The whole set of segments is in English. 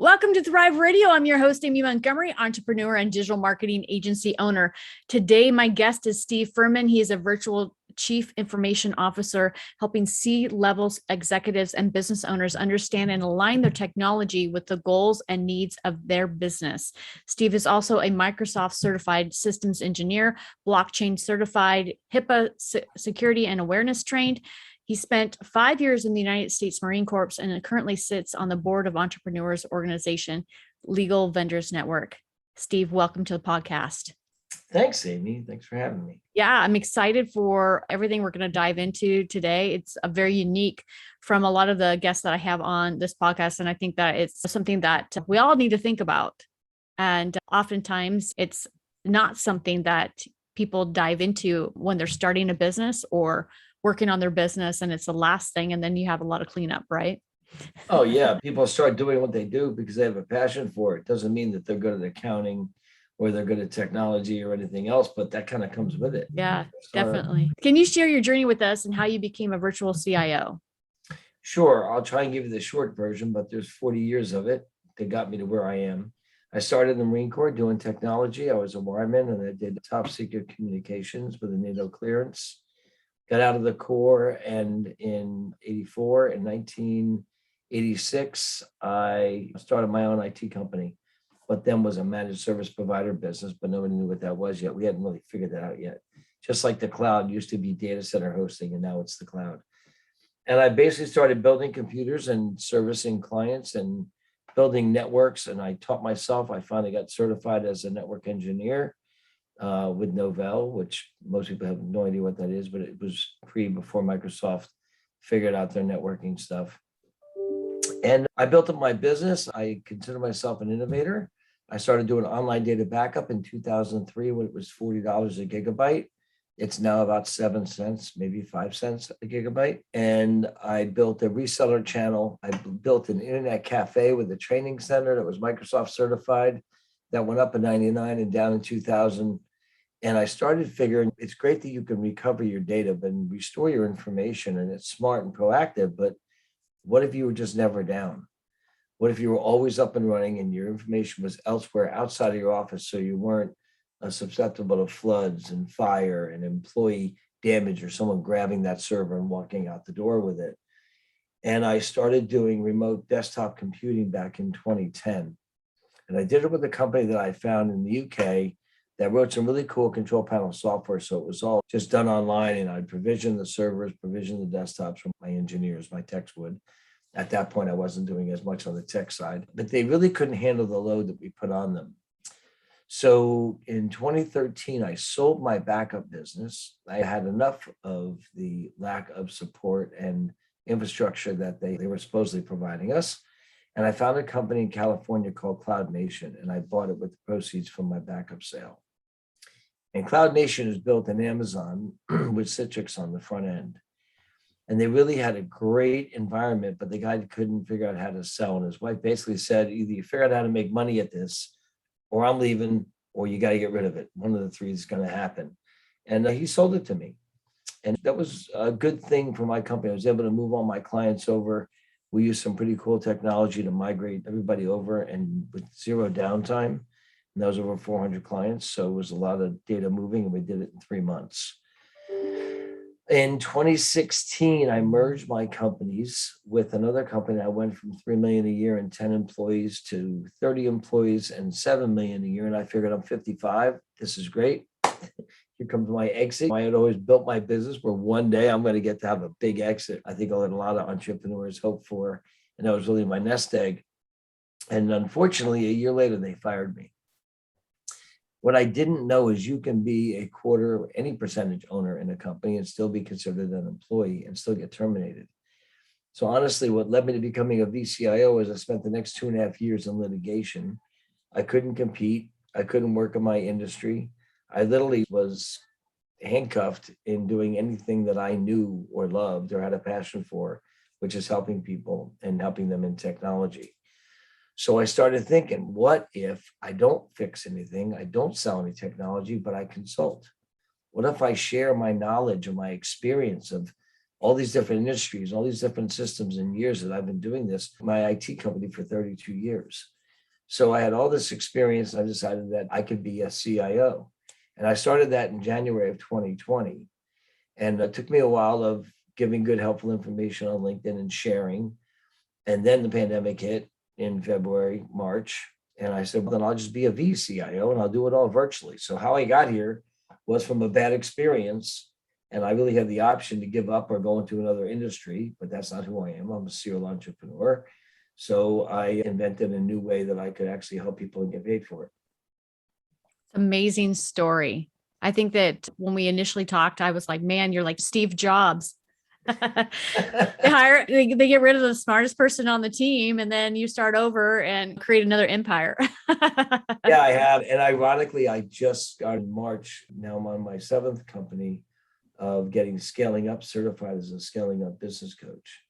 Welcome to Thrive Radio. I'm your host, Amy Montgomery, entrepreneur and digital marketing agency owner. Today, my guest is Steve Ferman. He is a virtual chief information officer, helping C-level executives and business owners understand and align their technology with the goals and needs of their business. Steve is also a Microsoft certified systems engineer, blockchain certified, HIPAA Security and Awareness trained. He spent 5 years in the United States Marine Corps and currently sits on the board of entrepreneurs organization, Legal Vendors Network. Steve, welcome to the podcast. Thanks, Amy. Thanks for having me. Yeah, I'm excited for everything we're going to dive into today. It's a very unique from a lot of the guests that I have on this podcast. And I think that it's something that we all need to think about. And oftentimes it's not something that people dive into when they're starting a business or working on their business, and it's the last thing. And then you have a lot of cleanup, right? Oh, yeah. People start doing what they do because they have a passion for it. Doesn't mean that they're good at accounting or they're good at technology or anything else, but that kind of comes with it. Yeah, definitely. Can you share your journey with us and how you became a virtual CIO? Sure. I'll try and give you the short version, but there's 40 years of it that got me to where I am. I started in the Marine Corps doing technology. I was a wireman and I did top secret communications with a NATO clearance. Got out of the Corps, and in 84 and 1986, I started my own IT company, but then was a managed service provider business, but nobody knew what that was yet. We hadn't really figured that out yet. Just like the cloud used to be data center hosting, and now it's the cloud. And I basically started building computers and servicing clients and building networks, and I taught myself. I finally got certified as a network engineer with Novell, which most people have no idea what that is, but it was before Microsoft figured out their networking stuff. And I built up my business. I consider myself an innovator. I started doing online data backup in 2003 when it was $40 a gigabyte. It's now about 7 cents, maybe 5 cents a gigabyte. And I built a reseller channel. I built an internet cafe with a training center that was Microsoft certified. That went up in 99 and down in 2000. And I started figuring it's great that you can recover your data but restore your information, and it's smart and proactive. But what if you were just never down? What if you were always up and running and your information was elsewhere outside of your office, so you weren't susceptible to floods and fire and employee damage or someone grabbing that server and walking out the door with it? And I started doing remote desktop computing back in 2010. And I did it with a company that I found in the UK that wrote some really cool control panel software. So it was all just done online, and I'd provision the servers, provision the desktops from my engineers, my techs would. At that point, I wasn't doing as much on the tech side, but they really couldn't handle the load that we put on them. So in 2013, I sold my backup business. I had enough of the lack of support and infrastructure that they were supposedly providing us. And I found a company in California called Cloud Nation, and I bought it with the proceeds from my backup sale. And Cloud Nation is built in Amazon with Citrix on the front end. And they really had a great environment, but the guy couldn't figure out how to sell. And his wife basically said, either you figure out how to make money at this, or I'm leaving, or you got to get rid of it. One of the three is going to happen. And he sold it to me. And that was a good thing for my company. I was able to move all my clients over. We used some pretty cool technology to migrate everybody over, and with zero downtime. And that was over 400 clients. So it was a lot of data moving, and we did it in 3 months. In 2016, I merged my companies with another company. I went from 3 million a year and 10 employees to 30 employees and 7 million a year. And I figured, I'm 55. This is great. Here comes my exit. I had always built my business where one day I'm going to get to have a big exit. I think a lot of entrepreneurs hope for, and that was really my nest egg. And unfortunately, a year later, they fired me. What I didn't know is you can be a quarter, any percentage owner in a company and still be considered an employee and still get terminated. So honestly, what led me to becoming a VCIO is I spent the next 2.5 years in litigation. I couldn't compete. I couldn't work in my industry. I literally was handcuffed in doing anything that I knew or loved or had a passion for, which is helping people and helping them in technology. So I started thinking, what if I don't fix anything? I don't sell any technology, but I consult. What if I share my knowledge and my experience of all these different industries, all these different systems and years that I've been doing this, my IT company for 32 years. So I had all this experience. I decided that I could be a CIO. And I started that in January of 2020. And it took me a while of giving good, helpful information on LinkedIn and sharing. And then the pandemic hit in February, March. And I said, well, then I'll just be a VCIO and I'll do it all virtually. So how I got here was from a bad experience. And I really had the option to give up or go into another industry, but that's not who I am. I'm a serial entrepreneur. So I invented a new way that I could actually help people and get paid for it. Amazing story. I think that when we initially talked, I was like, man, you're like Steve Jobs. They get rid of the smartest person on the team, and then you start over and create another empire. Yeah, I have. And ironically, I just started in March. Now I'm on my 7th company of getting scaling up certified as a scaling up business coach.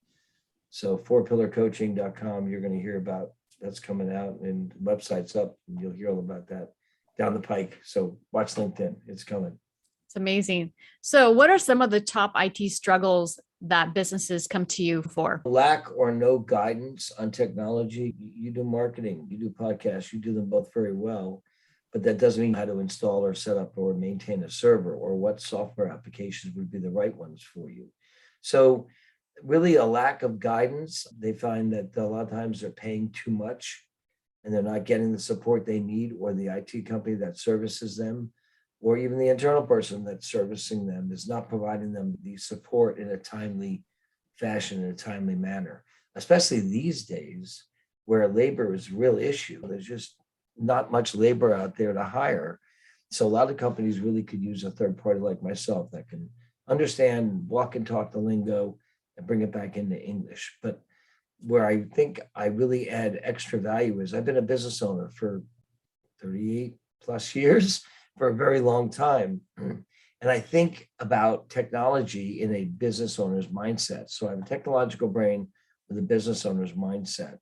So 4pillarcoaching.com, you're going to hear about that's coming out, and website's up, and you'll hear all about that down the pike. So watch LinkedIn, it's coming. It's amazing. So what are some of the top IT struggles that businesses come to you for? Lack or no guidance on technology. You do marketing, you do podcasts, you do them both very well, but that doesn't mean how to install or set up or maintain a server or what software applications would be the right ones for you. So really a lack of guidance. They find that a lot of times they're paying too much and they're not getting the support they need, or the IT company that services them, or even the internal person that's servicing them is not providing them the support in a timely fashion, in a timely manner, especially these days where labor is a real issue. There's just not much labor out there to hire. So a lot of companies really could use a third party like myself that can understand, walk and talk the lingo and bring it back into English. But where I think I really add extra value is I've been a business owner for 38 plus years, for a very long time. And I think about technology in a business owner's mindset. So I have a technological brain with a business owner's mindset,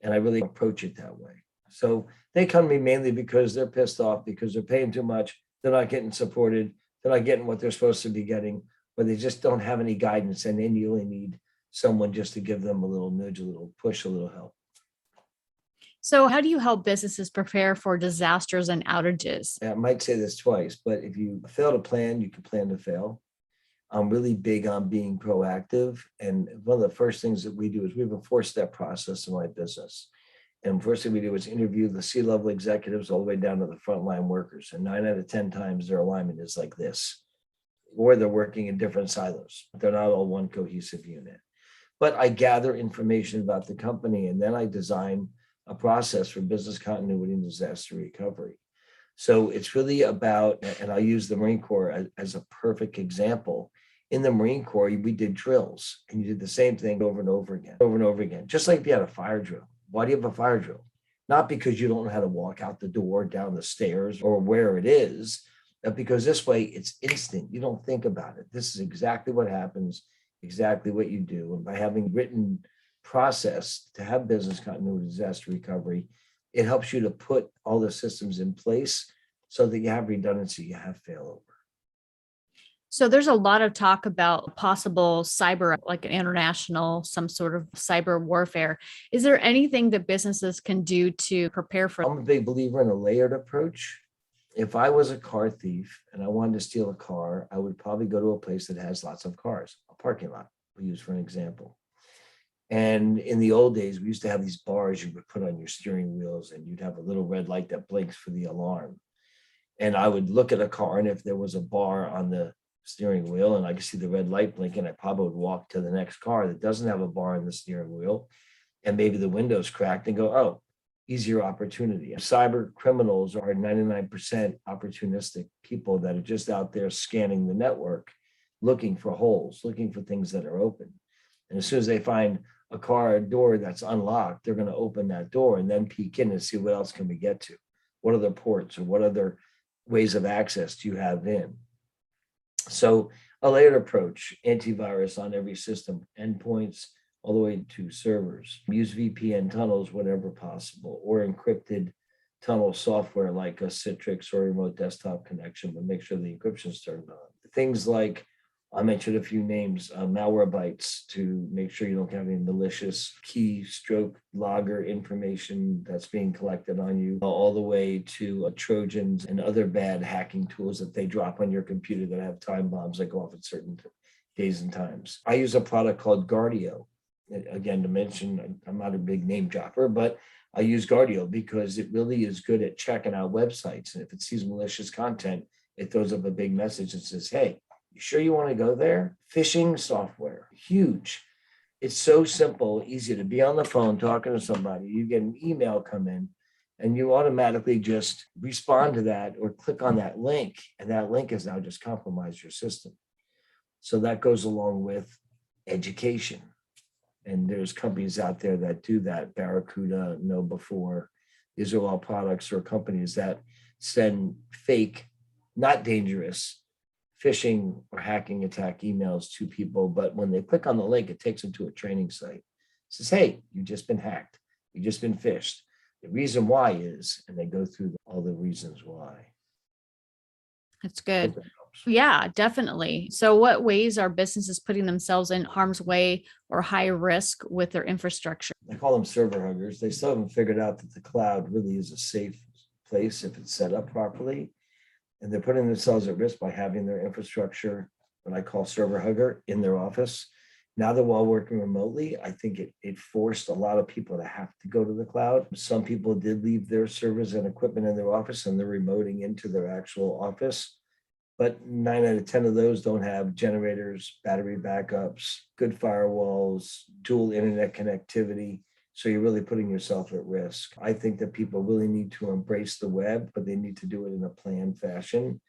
and I really approach it that way. So they come to me mainly because they're pissed off because they're paying too much. They're not getting supported. They're not getting what they're supposed to be getting, but they just don't have any guidance. And then you really need someone just to give them a little nudge, a little push, a little help. So how do you help businesses prepare for disasters and outages? I might say this twice, but if you fail to plan, you can plan to fail. I'm really big on being proactive. And one of the first things that we do is we have a 4-step process in my business. And first thing we do is interview the C-level executives all the way down to the frontline workers. And 9 out of 10 times their alignment is like this, or they're working in different silos. They're not all one cohesive unit. But I gather information about the company, and then I design a process for business continuity and disaster recovery. So it's really about, and I'll use the Marine Corps as a perfect example. In the Marine Corps, we did drills, and you did the same thing over and over again, just like if you had a fire drill. Why do you have a fire drill? Not because you don't know how to walk out the door, down the stairs, or where it is, but because this way it's instant. You don't think about it. This is exactly what happens, exactly what you do. And by having written process to have business continuity, disaster recovery, it helps you to put all the systems in place so that you have redundancy, you have failover. So there's a lot of talk about possible cyber, like an international, some sort of cyber warfare. Is there anything that businesses can do to prepare for? I'm a big believer in a layered approach. If I was a car thief and I wanted to steal a car, I would probably go to a place that has lots of cars, a parking lot, we use for an example. And in the old days, we used to have these bars you would put on your steering wheels, and you'd have a little red light that blinks for the alarm. And I would look at a car, and if there was a bar on the steering wheel and I could see the red light blinking, I probably would walk to the next car that doesn't have a bar in the steering wheel, and maybe the window's cracked, and go, oh, easier opportunity. Cyber criminals are 99% opportunistic people that are just out there scanning the network, looking for holes, looking for things that are open. And as soon as they find a car door that's unlocked, they're going to open that door and then peek in and see what else can we get to. What other ports or what other ways of access do you have in? So a layered approach, antivirus on every system, endpoints all the way to servers. Use VPN tunnels whenever possible, or encrypted tunnel software like a Citrix or remote desktop connection, but make sure the encryption is turned on. Things like I mentioned a few names, Malwarebytes, to make sure you don't have any malicious keystroke logger information that's being collected on you, all the way to Trojans and other bad hacking tools that they drop on your computer that have time bombs that go off at certain days and times. I use a product called Guardio. Again, to mention, I'm not a big name dropper, but I use Guardio because it really is good at checking out websites. And if it sees malicious content, it throws up a big message that says, hey, you sure you want to go there? Phishing software, huge. It's so simple, easy to be on the phone talking to somebody. You get an email come in and you automatically just respond to that or click on that link. And that link has now just compromised your system. So that goes along with education. And there's companies out there that do that. Barracuda, Know Before. These are all products or companies that send fake, not dangerous, phishing or hacking attack emails to people. But when they click on the link, it takes them to a training site. It says, hey, you've just been hacked. You've just been phished. The reason why is, and they go through all the reasons why. That's good. Yeah, definitely. So what ways are businesses putting themselves in harm's way or high risk with their infrastructure? I call them server huggers. They still haven't figured out that the cloud really is a safe place if it's set up properly. And they're putting themselves at risk by having their infrastructure, what I call server hugger, in their office. Now that we're all working remotely, I think it forced a lot of people to have to go to the cloud. Some people did leave their servers and equipment in their office and they're remoting into their actual office. But 9 out of 10 of those don't have generators, battery backups, good firewalls, dual internet connectivity. So you're really putting yourself at risk. I think that people really need to embrace the web, but they need to do it in a planned fashion.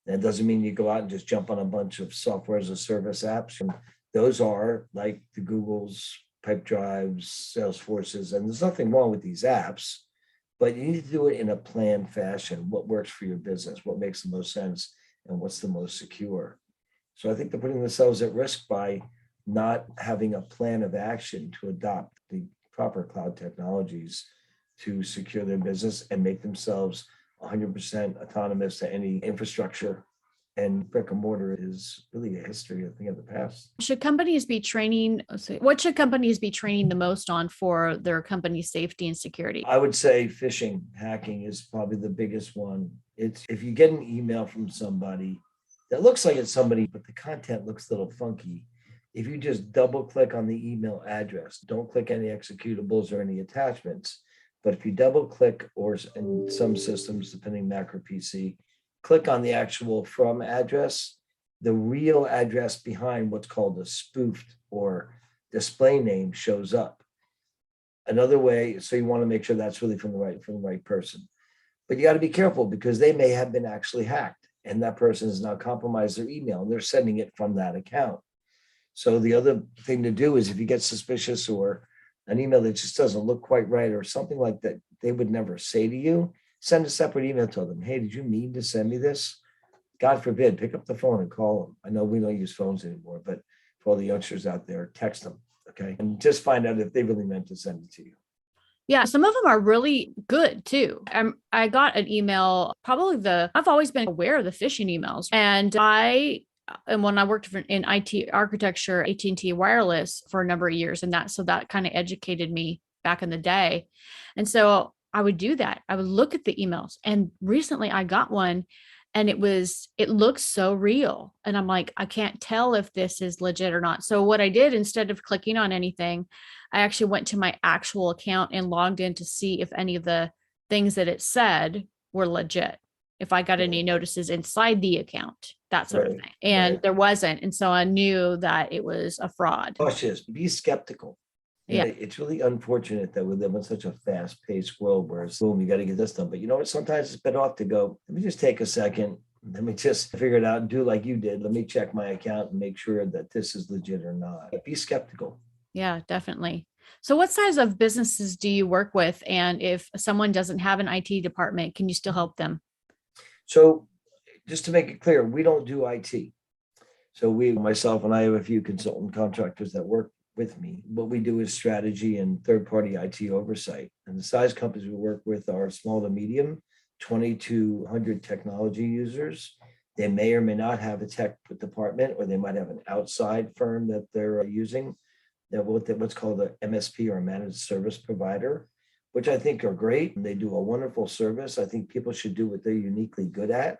That doesn't mean you go out and just jump on a bunch of software as a service apps. And those are like the Googles, Pipedrives, Salesforces, and there's nothing wrong with these apps, but you need to do it in a planned fashion. What works for your business? What makes the most sense? And what's the most secure? So I think they're putting themselves at risk by not having a plan of action to adopt the proper cloud technologies to secure their business and make themselves 100% autonomous to any infrastructure. And brick and mortar is really a history, I think, of the past. Should companies be training? What should companies be training the most on for their company safety and security? I would say phishing, hacking is probably the biggest one. It's if you get an email from somebody that looks like it's somebody, but the content looks a little funky. If you just double click on the email address, don't click any executables or any attachments. But if you double click, or in some systems, depending Mac or PC, click on the actual from address, the real address behind what's called a spoofed or display name shows up. Another way, so you want to make sure that's really from the right person. But you got to be careful because they may have been actually hacked and that person has now compromised their email and they're sending it from that account. So the other thing to do is if you get suspicious or an email that just doesn't look quite right or something like that, they would never say to you, send a separate email to them. Hey, did you mean to send me this? God forbid, pick up the phone and call them. I know we don't use phones anymore, but for all the youngsters out there, text them, okay? And just find out if they really meant to send it to you. Yeah, some of them are really good too. I got an email, I've always been aware of the phishing emails. And when I worked in IT architecture, AT&T Wireless for a number of years, and that kind of educated me back in the day. And so I would do that. I would look at the emails. And recently I got one and it looks so real. And I'm like, I can't tell if this is legit or not. So what I did, instead of clicking on anything, I actually went to my actual account and logged in to see if any of the things that it said were legit. If I got any notices inside the account, that sort of thing. And there wasn't. And so I knew that it was a fraud. Cautious, be skeptical. Yeah, it's really unfortunate that we live in such a fast-paced world where it's boom, you got to get this done. But you know what? Sometimes it's better off to go, let me just take a second. Let me just figure it out and do like you did. Let me check my account and make sure that this is legit or not. Be skeptical. Yeah, definitely. So what size of businesses do you work with? And if someone doesn't have an IT department, can you still help them? So just to make it clear, we don't do IT. So myself and I have a few consultant contractors that work with me. What we do is strategy and third-party IT oversight. And the size companies we work with are small to medium, 20 to 100 technology users. They may or may not have a tech department, or they might have an outside firm that they're using, that what's called a MSP, or a managed service provider, which I think are great. They do a wonderful service. I think people should do what they're uniquely good at.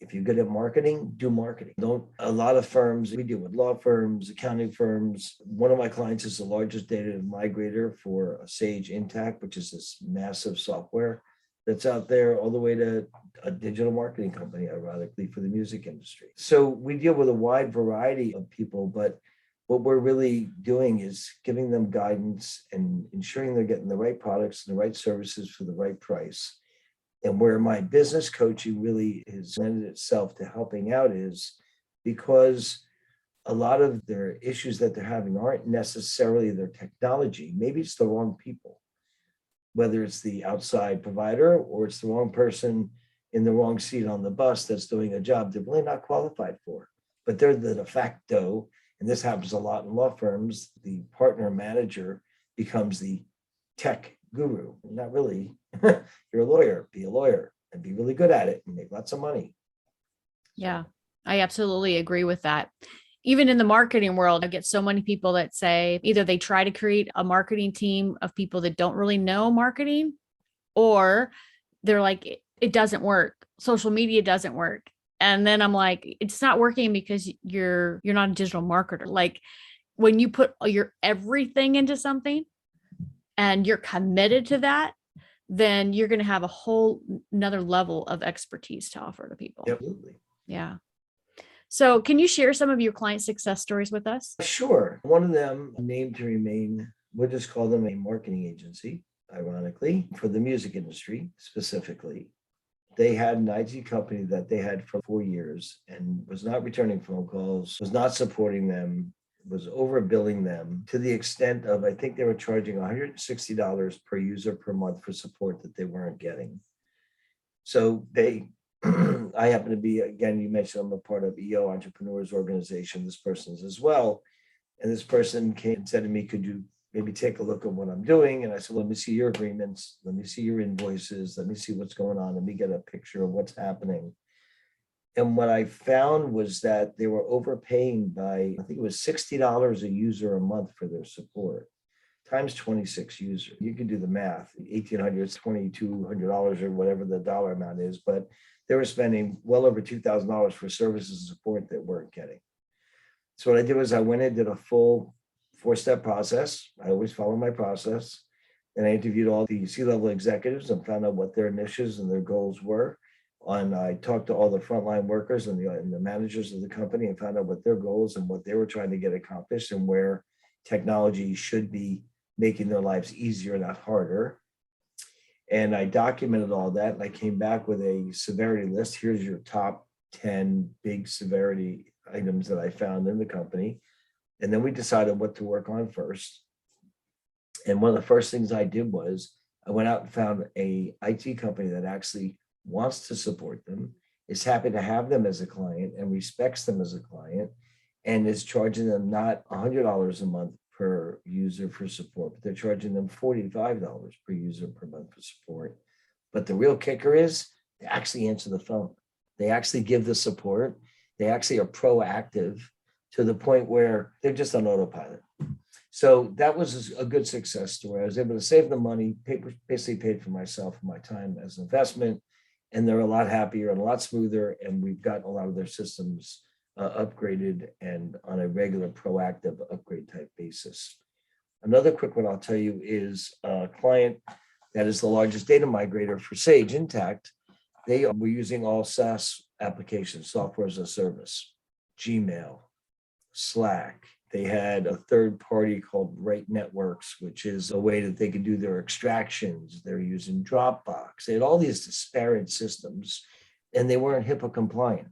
If you're good at marketing, do marketing. Don't, a lot of firms, we deal with law firms, accounting firms. One of my clients is the largest data migrator for Sage Intacct, which is this massive software that's out there, all the way to a digital marketing company, ironically, for the music industry. So we deal with a wide variety of people, but what we're really doing is giving them guidance and ensuring they're getting the right products and the right services for the right price. And where my business coaching really has lended itself to helping out is because a lot of their issues that they're having aren't necessarily their technology. Maybe it's the wrong people, whether it's the outside provider or it's the wrong person in the wrong seat on the bus that's doing a job they're really not qualified for. But they're the de facto, and this happens a lot in law firms, the partner manager becomes the tech guru. Not really. You're a lawyer, be a lawyer and be really good at it and make lots of money. Yeah, I absolutely agree with that. Even in the marketing world, I get so many people that say either they try to create a marketing team of people that don't really know marketing, or they're like, it doesn't work. Social media doesn't work. And then I'm like, it's not working because you're not a digital marketer. Like when you put your everything into something and you're committed to that, then you're going to have a whole another level of expertise to offer to people. Absolutely. Yeah. So can you share some of your client success stories with us? Sure. One of them, named to remain, we'll just call them a marketing agency, ironically, for the music industry specifically. They had an IT company that they had for 4 years and was not returning phone calls, was not supporting them, was overbilling them to the extent of, I think they were charging $160 per user per month for support that they weren't getting. So they, I happen to be, again, you mentioned I'm a part of EO Entrepreneurs Organization. This person's as well. And this person came and said to me, could you maybe take a look at what I'm doing? And I said, let me see your agreements. Let me see your invoices. Let me see what's going on. Let me get a picture of what's happening. And what I found was that they were overpaying by, I think it was $60 a user a month for their support, times 26 users. You can do the math, $1,800, $2,200 or whatever the dollar amount is, but they were spending well over $2,000 for services and support that weren't getting. So what I did was I went and did a full 4-step process. I always follow my process. And I interviewed all the C-level executives and found out what their niches and their goals were. And I talked to all the frontline workers and the managers of the company and found out what their goals and what they were trying to get accomplished and where technology should be making their lives easier, not harder. And I documented all that. And I came back with a severity list. Here's your top 10 big severity items that I found in the company. And then we decided what to work on first. And one of the first things I did was I went out and found a IT company that actually wants to support them, is happy to have them as a client and respects them as a client, and is charging them not $100 a month per user for support, but they're charging them $45 per user per month for support. But the real kicker is they actually answer the phone. They actually give the support. They actually are proactive to the point where they're just on autopilot. So that was a good success story. I was able to save the money, basically paid for myself and my time as an investment, and they're a lot happier and a lot smoother. And we've got a lot of their systems upgraded and on a regular proactive upgrade type basis. Another quick one I'll tell you is a client that is the largest data migrator for Sage Intacct. They were using all SaaS applications, software as a service, Gmail, Slack. They had a third party called Right Networks, which is a way that they could do their extractions. They're using Dropbox. They had all these disparate systems, and they weren't HIPAA compliant.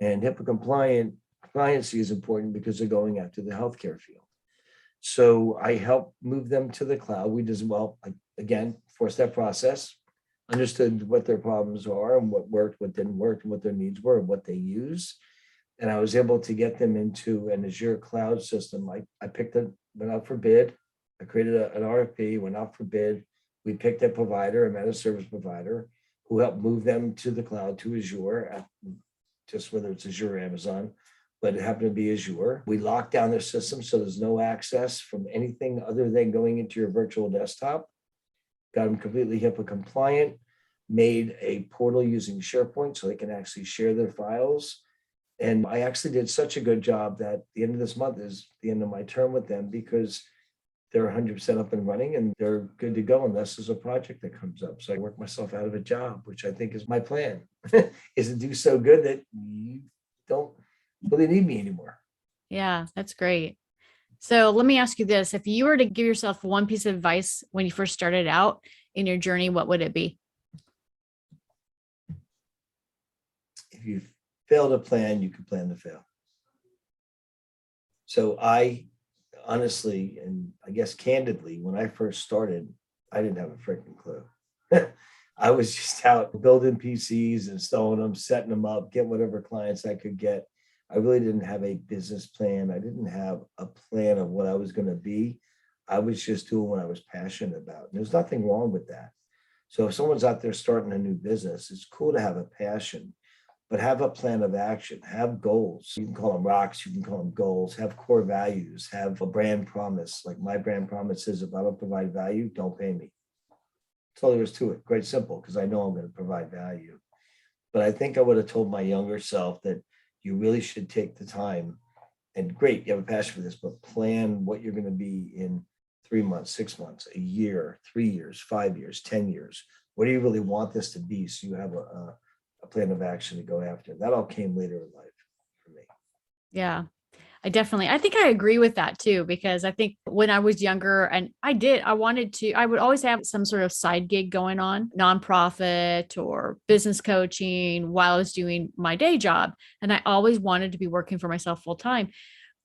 And HIPAA compliancy is important because they're going after the healthcare field. So I helped move them to the cloud. We just, well, again, 4-step process, understood what their problems are and what worked, what didn't work, and what their needs were, and what they use. And I was able to get them into an Azure cloud system. I picked it, went out for bid. I created an RFP, went out for bid. We picked a provider, a managed service provider, who helped move them to the cloud, to Azure. just whether it's Azure or Amazon, but it happened to be Azure. We locked down their system so there's no access from anything other than going into your virtual desktop. Got them completely HIPAA compliant, made a portal using SharePoint so they can actually share their files. And I actually did such a good job that the end of this month is the end of my term with them, because they're 100% up and running and they're good to go unless there's a project that comes up. So I work myself out of a job, which I think is my plan, is to do so good that you don't really need me anymore. Yeah, that's great. So let me ask you this. If you were to give yourself one piece of advice when you first started out in your journey, what would it be? If you fail to plan, you can plan to fail. So I honestly, and I guess candidly, when I first started, I didn't have a freaking clue. I was just out building PCs, installing them, setting them up, get whatever clients I could get. I really didn't have a business plan. I didn't have a plan of what I was going to be. I was just doing what I was passionate about. And there's nothing wrong with that. So if someone's out there starting a new business, it's cool to have a passion, but have a plan of action, have goals. You can call them rocks, you can call them goals, have core values, have a brand promise. Like my brand promise is, if I don't provide value, don't pay me. That's all there is to it. Quite simple, because I know I'm going to provide value. But I think I would have told my younger self that you really should take the time, and great, you have a passion for this, but plan what you're going to be in 3 months, 6 months, a year, 3 years, 5 years, 10 years. What do you really want this to be? So you have a plan of action to go after. That all came later in life for me. Yeah, I think I agree with that too, because I think when I was younger and I would always have some sort of side gig going on, nonprofit or business coaching while I was doing my day job. And I always wanted to be working for myself full time.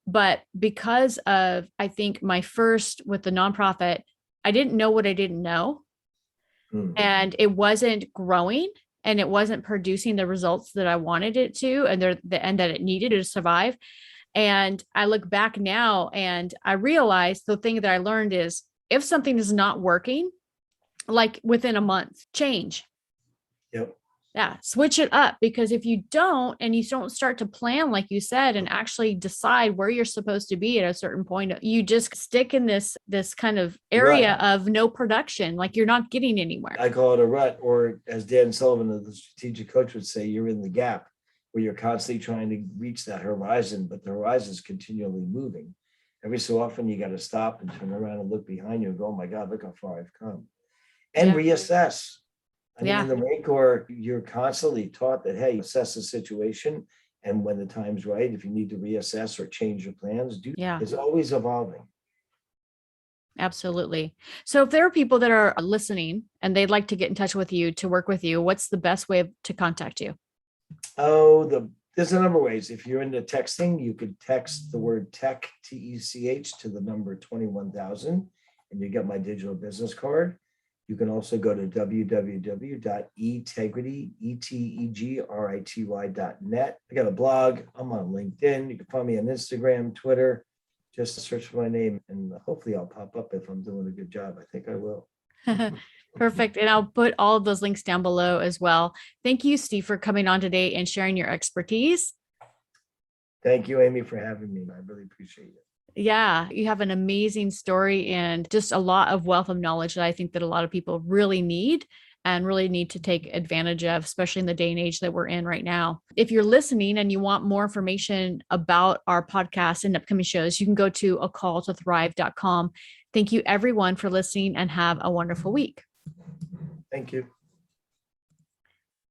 But because of, I think my first with the nonprofit, I didn't know what I didn't know. And it wasn't growing and it wasn't producing the results that I wanted it to, and that it needed to survive. And I look back now and I realize the thing that I learned is, if something is not working, like within a month, change. Yep. Yeah, switch it up, because if you don't, and you don't start to plan, like you said, and actually decide where you're supposed to be at a certain point, you just stick in this kind of area of no production, like you're not getting anywhere. I call it a rut, or as Dan Sullivan, the strategic coach, would say, you're in the gap, where you're constantly trying to reach that horizon, but the horizon is continually moving. Every so often you got to stop and turn around and look behind you and go, oh my God, look how far I've come. And reassess. I mean, in the Marine Corps, you're constantly taught that, hey, assess the situation. And when the time's right, if you need to reassess or change your plans, it's always evolving. Absolutely. So if there are people that are listening and they'd like to get in touch with you to work with you, what's the best way to contact you? There's a number of ways. If you're into texting, you could text the word tech, TECH, to the number 21,000, and you get my digital business card. You can also go to www.etegrity.net. I got a blog. I'm on LinkedIn. You can find me on Instagram, Twitter. Just search for my name, and hopefully I'll pop up if I'm doing a good job. I think I will. Perfect. And I'll put all of those links down below as well. Thank you, Steve, for coming on today and sharing your expertise. Thank you, Amy, for having me. I really appreciate it. Yeah, you have an amazing story and just a lot of wealth of knowledge that I think that a lot of people really need to take advantage of, especially in the day and age that we're in right now. If you're listening and you want more information about our podcast and upcoming shows, you can go to acalltothrive.com. Thank you, everyone, for listening, and have a wonderful week. Thank you.